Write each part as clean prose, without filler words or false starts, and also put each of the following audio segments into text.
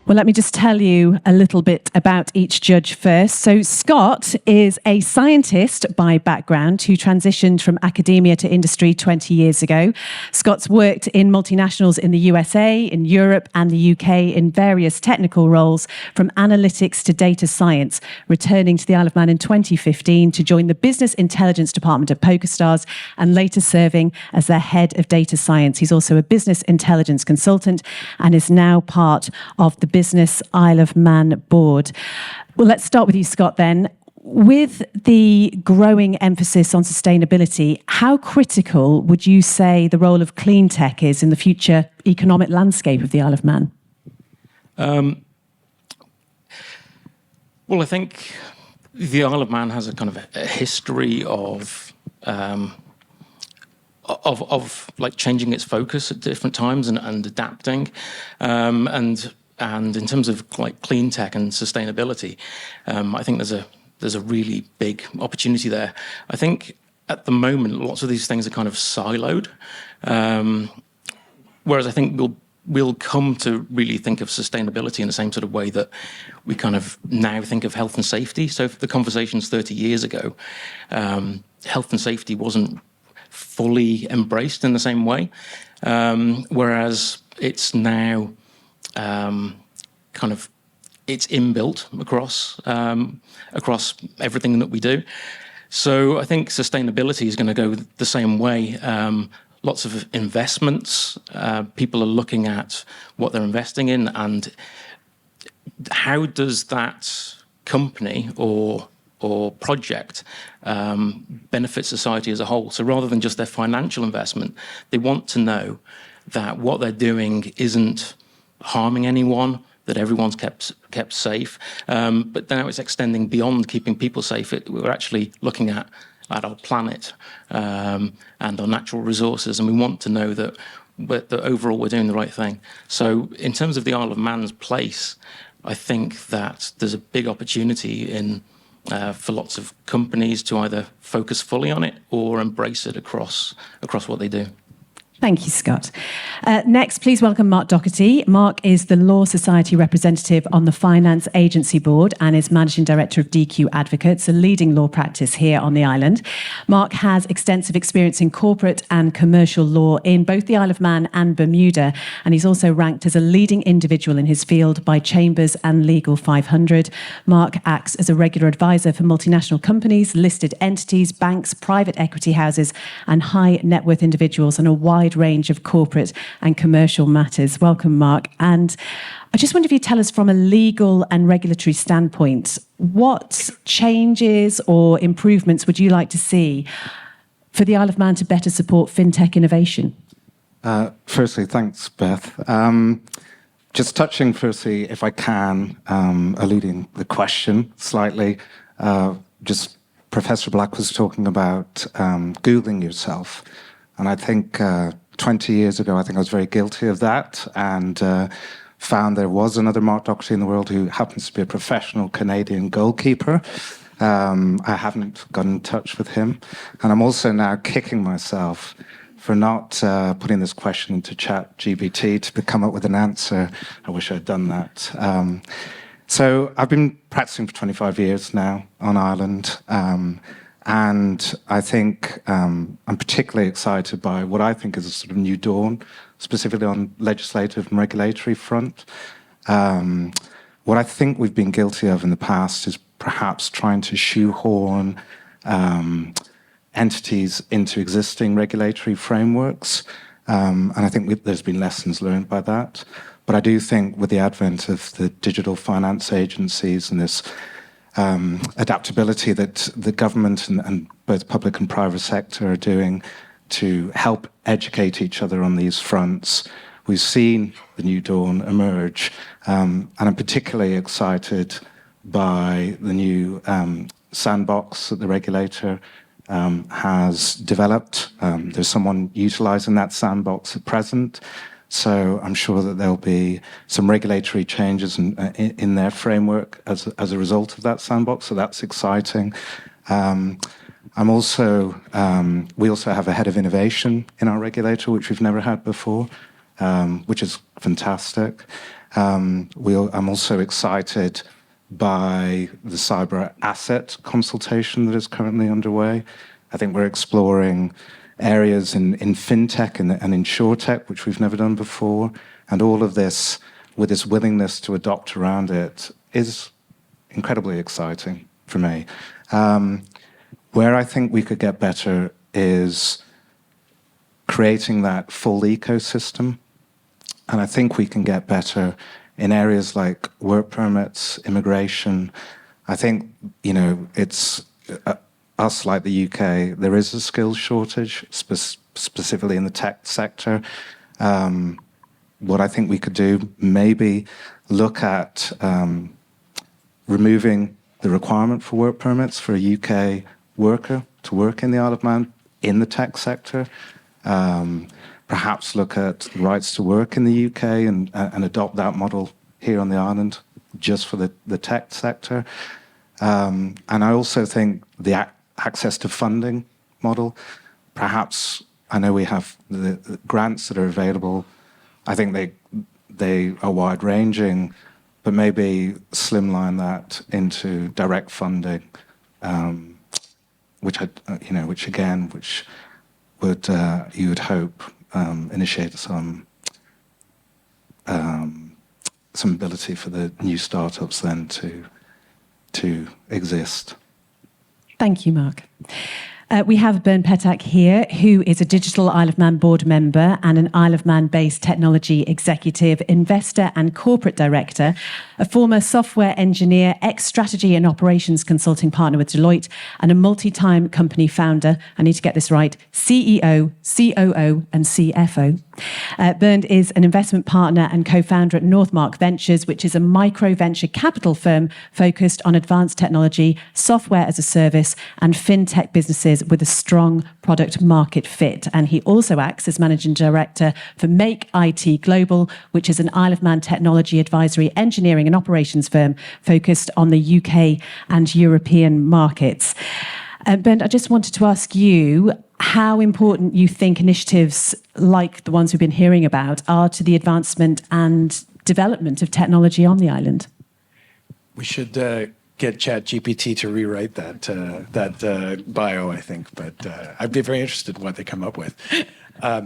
Well, let me just tell you a little bit about each judge first. So Scott is a scientist by background who transitioned from academia to industry 20 years ago. Scott's worked in multinationals in the USA, in Europe and the UK in various technical roles, from analytics to data science, returning to the Isle of Man in 2015 to join the business intelligence department at PokerStars and later serving as their head of data science. He's also a business intelligence consultant and is now part of the Business Isle of Man board. Well, let's start with you, Scott, then. With the growing emphasis on sustainability, how critical would you say the role of clean tech is in the future economic landscape of the Isle of Man? Well, I think the Isle of Man has a kind of a history of like changing its focus at different times and adapting, and in terms of like clean tech and sustainability, I think there's a really big opportunity there. I think at the moment lots of these things are kind of siloed, whereas I think we'll come to really think of sustainability in the same sort of way that we kind of now think of health and safety. So for the conversations 30 years ago, health and safety wasn't fully embraced in the same way, whereas it's now kind of it's inbuilt across everything that we do. So I think sustainability is going to go the same way. Lots of investments. People are looking at what they're investing in and how does that company or project benefit society as a whole. So rather than just their financial investment, they want to know that what they're doing isn't harming anyone, that everyone's kept safe. But now it's extending beyond keeping people safe. We're actually looking at our planet and our natural resources, and we want to know that overall we're doing the right thing. So in terms of the Isle of Man's place, I think that there's a big opportunity for lots of companies to either focus fully on it or embrace it across what they do. Thank you, Scott. Next, please welcome Mark Dougherty. Mark is the Law Society representative on the Finance Agency Board and is Managing Director of DQ Advocates, a leading law practice here on the island. Mark has extensive experience in corporate and commercial law in both the Isle of Man and Bermuda, and he's also ranked as a leading individual in his field by Chambers and Legal 500. Mark acts as a regular advisor for multinational companies, listed entities, banks, private equity houses, and high net worth individuals on a wide range of corporate and commercial matters. Welcome, Mark. And I just wonder if you tell us from a legal and regulatory standpoint, what changes or improvements would you like to see for the Isle of Man to better support fintech innovation? Firstly, thanks, Beth. Just touching firstly, if I can, eluding the question slightly, just Professor Black was talking about Googling yourself. And I think 20 years ago, I think I was very guilty of that and found there was another Mark Dougherty in the world who happens to be a professional Canadian goalkeeper. I haven't got in touch with him. And I'm also now kicking myself for not putting this question into ChatGPT to come up with an answer. I wish I'd done that. So I've been practicing for 25 years now on Ireland. And I think I'm particularly excited by what I think is a sort of new dawn, specifically on legislative and regulatory front. What I think we've been guilty of in the past is perhaps trying to shoehorn entities into existing regulatory frameworks. And I think there's been lessons learned by that. But I do think with the advent of the digital finance agencies and this adaptability that the government and both public and private sector are doing to help educate each other on these fronts. We've seen the new dawn emerge, and I'm particularly excited by the new sandbox that the regulator has developed. There's someone utilising that sandbox at present. So I'm sure that there'll be some regulatory changes in their framework as a result of that sandbox. So that's exciting. We also have a head of innovation in our regulator, which we've never had before, which is fantastic. I'm also excited by the cyber asset consultation that is currently underway. I think we're exploring areas in fintech and insurtech, which we've never done before. And all of this, with this willingness to adopt around it, is incredibly exciting for me. Where I think we could get better is creating that full ecosystem. And I think we can get better in areas like work permits, immigration. I think, it's us like the UK, there is a skills shortage, specifically in the tech sector. What I think we could do, maybe look at removing the requirement for work permits for a UK worker to work in the Isle of Man in the tech sector. Perhaps look at rights to work in the UK and adopt that model here on the island just for the tech sector. And I also think the access to funding model, perhaps, I know we have the grants that are available. I think they are wide-ranging, but maybe slimline that into direct funding, which would you would hope initiate some ability for the new startups then to exist. Thank you, Mark. We have Bernd Petak here, who is a Digital Isle of Man board member and an Isle of Man-based technology executive, investor and corporate director, a former software engineer, ex-strategy and operations consulting partner with Deloitte, and a multi-time company founder, I need to get this right, CEO, COO and CFO. Bernd is an investment partner and co-founder at Northmark Ventures, which is a micro-venture capital firm focused on advanced technology, software as a service, and fintech businesses with a strong product market fit. And he also acts as managing director for Make IT Global, which is an Isle of Man technology advisory, engineering and operations firm focused on the UK and European markets. Bernd, I just wanted to ask you how important you think initiatives like the ones we've been hearing about are to the advancement and development of technology on the island. We should get ChatGPT to rewrite that bio, I think. But I'd be very interested in what they come up with.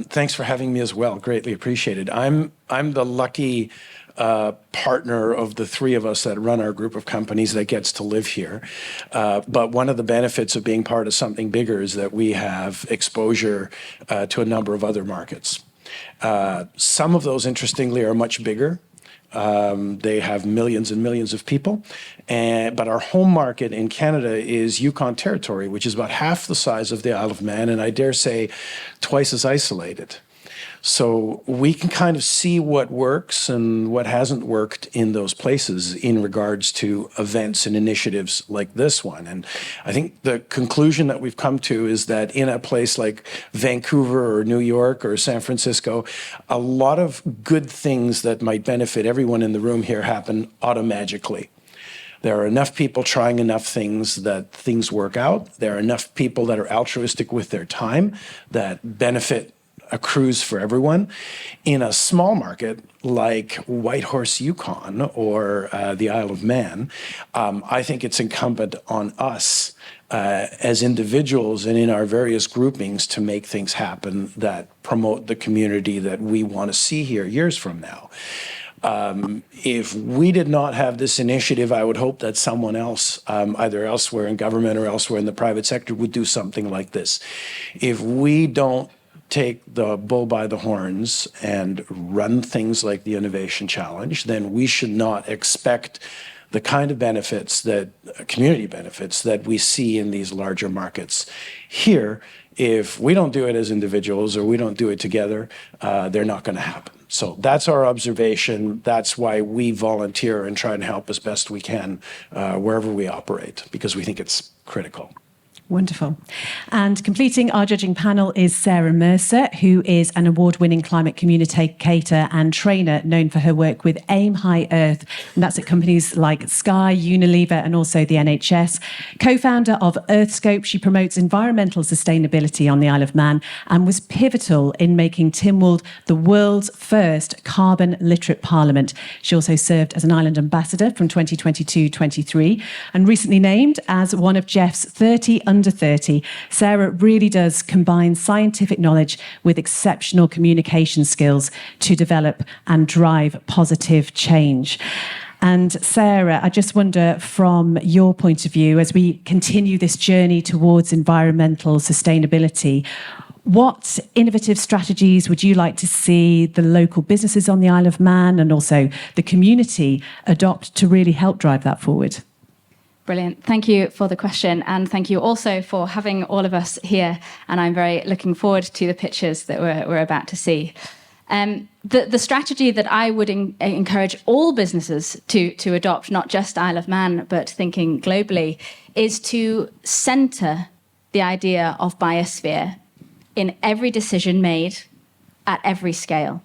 Thanks for having me as well. Greatly appreciated. I'm the lucky partner of the three of us that run our group of companies that gets to live here. But one of the benefits of being part of something bigger is that we have exposure to a number of other markets. Some of those, interestingly, are much bigger. They have millions and millions of people. But our home market in Canada is Yukon Territory, which is about half the size of the Isle of Man, and I dare say twice as isolated. So we can kind of see what works and what hasn't worked in those places in regards to events and initiatives like this one. And I think the conclusion that we've come to is that in a place like Vancouver or New York or San Francisco, a lot of good things that might benefit everyone in the room here happen automagically. There are enough people trying enough things that things work out. There are enough people that are altruistic with their time that benefit accrues for everyone. In a small market like Whitehorse, Yukon, or the Isle of Man, I think it's incumbent on us as individuals and in our various groupings to make things happen that promote the community that we want to see here years from now. If we did not have this initiative, I would hope that someone else, either elsewhere in government or elsewhere in the private sector, would do something like this. If we don't take the bull by the horns and run things like the Innovation Challenge, then we should not expect the kind of benefits that, community benefits, that we see in these larger markets. Here, if we don't do it as individuals or we don't do it together, they're not going to happen. So that's our observation. That's why we volunteer and try and help as best we can wherever we operate, because we think it's critical. Wonderful. And completing our judging panel is Sarah Mercer, who is an award-winning climate communicator and trainer known for her work with Aim High Earth, and that's at companies like Sky, Unilever, and also the NHS. Co-founder of Earthscope, she promotes environmental sustainability on the Isle of Man and was pivotal in making Tynwald the world's first carbon-literate parliament. She also served as an island ambassador from 2022-23 and recently named as one of Jeff's 30 under 30. Sarah really does combine scientific knowledge with exceptional communication skills to develop and drive positive change. And Sarah, I just wonder, from your point of view, as we continue this journey towards environmental sustainability, what innovative strategies would you like to see the local businesses on the Isle of Man and also the community adopt to really help drive that forward? Brilliant. Thank you for the question, and thank you also for having all of us here. And I'm very looking forward to the pictures that we're about to see. The strategy that I would encourage all businesses to adopt, not just Isle of Man, but thinking globally, is to centre the idea of biosphere in every decision made at every scale.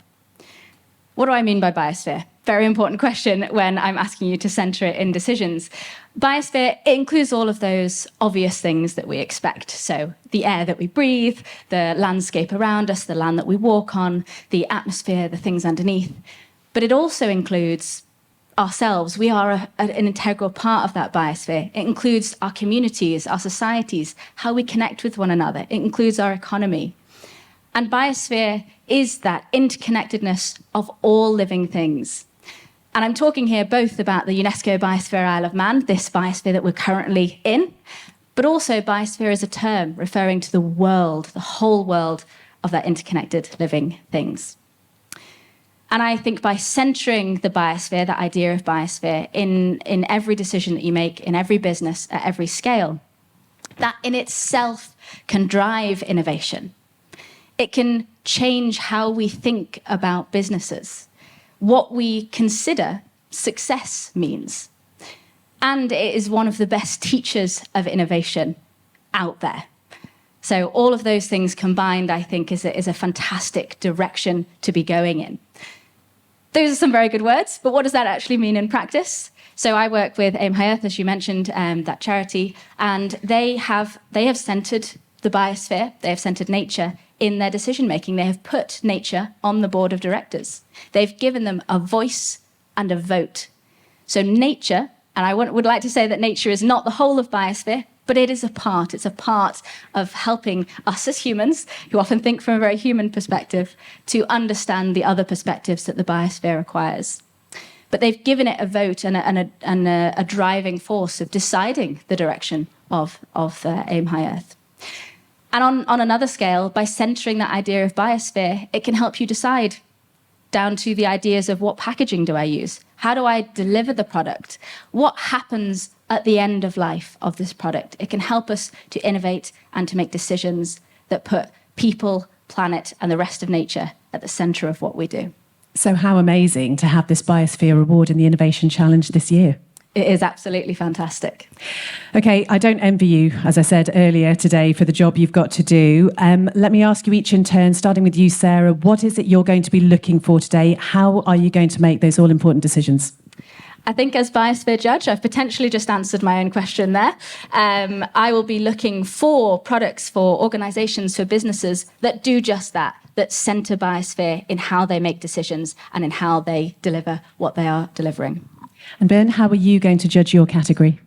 What do I mean by biosphere? Very important question when I'm asking you to centre it in decisions. Biosphere includes all of those obvious things that we expect. So the air that we breathe, the landscape around us, the land that we walk on, the atmosphere, the things underneath. But it also includes ourselves. We are an integral part of that biosphere. It includes our communities, our societies, how we connect with one another. It includes our economy. And biosphere is that interconnectedness of all living things. And I'm talking here both about the UNESCO Biosphere Isle of Man, this biosphere that we're currently in, but also biosphere as a term referring to the world, the whole world of that interconnected living things. And I think by centering the biosphere, that idea of biosphere, in every decision that you make, in every business, at every scale, that in itself can drive innovation. It can change how we think about businesses, what we consider success means. And it is one of the best teachers of innovation out there. So all of those things combined, I think, is a fantastic direction to be going in. Those are some very good words, but what does that actually mean in practice? So I work with Aim High Earth, as you mentioned, that charity, and they have centred the biosphere, they have centred nature in their decision-making. They have put nature on the board of directors. They've given them a voice and a vote. So nature, and I would like to say that nature is not the whole of biosphere, but it is a part. It's a part of helping us as humans, who often think from a very human perspective, to understand the other perspectives that the biosphere requires. But they've given it a vote and a driving force of deciding the direction of Aim High Earth. And on another scale, by centering that idea of biosphere, it can help you decide down to the ideas of what packaging do I use? How do I deliver the product? What happens at the end of life of this product? It can help us to innovate and to make decisions that put people, planet, and the rest of nature at the centre of what we do. So how amazing to have this Biosphere Award in the Innovation Challenge this year. It is absolutely fantastic. Okay, I don't envy you, as I said earlier today, for the job you've got to do. Let me ask you each in turn, starting with you, Sarah. What is it you're going to be looking for today? How are you going to make those all-important decisions? I think as Biosphere Judge, I've potentially just answered my own question there. I will be looking for products, for organisations, for businesses that do just that centre biosphere in how they make decisions and in how they deliver what they are delivering. And Bernd, how are you going to judge your category?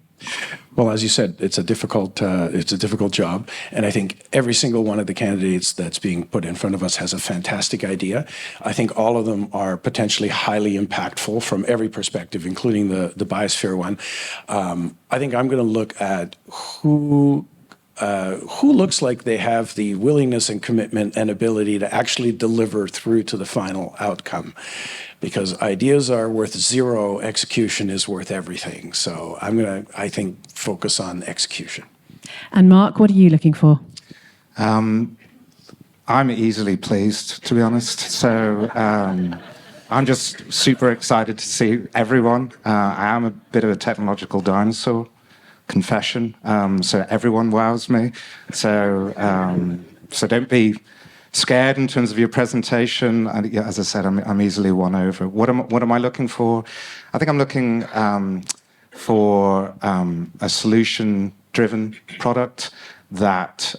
Well, as you said, it's a difficult job, and I think every single one of the candidates that's being put in front of us has a fantastic idea. I think all of them are potentially highly impactful from every perspective, including the biosphere one. I think I'm going to look at who looks like they have the willingness and commitment and ability to actually deliver through to the final outcome. Because ideas are worth zero, execution is worth everything. So I'm going to, I think, focus on execution. And Mark, what are you looking for? I'm easily pleased, to be honest. So I'm just super excited to see everyone. I am a bit of a technological dinosaur. confession. So everyone wows me. So don't be scared in terms of your presentation. And yeah, as I said, I'm easily won over. What am I looking for? I think I'm looking for a solution-driven product that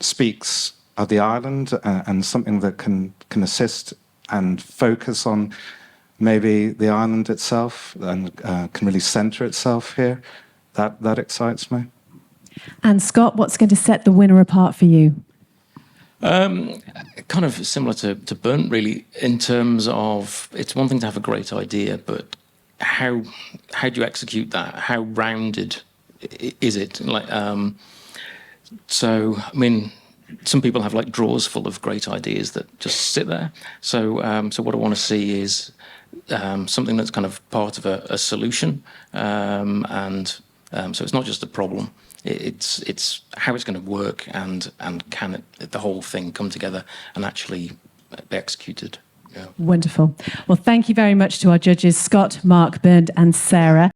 speaks of the island and something that can assist and focus on maybe the island itself and can really center itself here. That excites me. And Scott, what's going to set the winner apart for you? Kind of similar to Bernd, really, in terms of it's one thing to have a great idea, but how do you execute that? How rounded is it? Like, so I mean, some people have like drawers full of great ideas that just sit there. So what I want to see is something that's kind of part of a solution, so it's not just a problem. It's how it's going to work and can the whole thing come together and actually be executed. Yeah. Wonderful. Well, thank you very much to our judges, Scott, Mark, Bernd, and Sarah.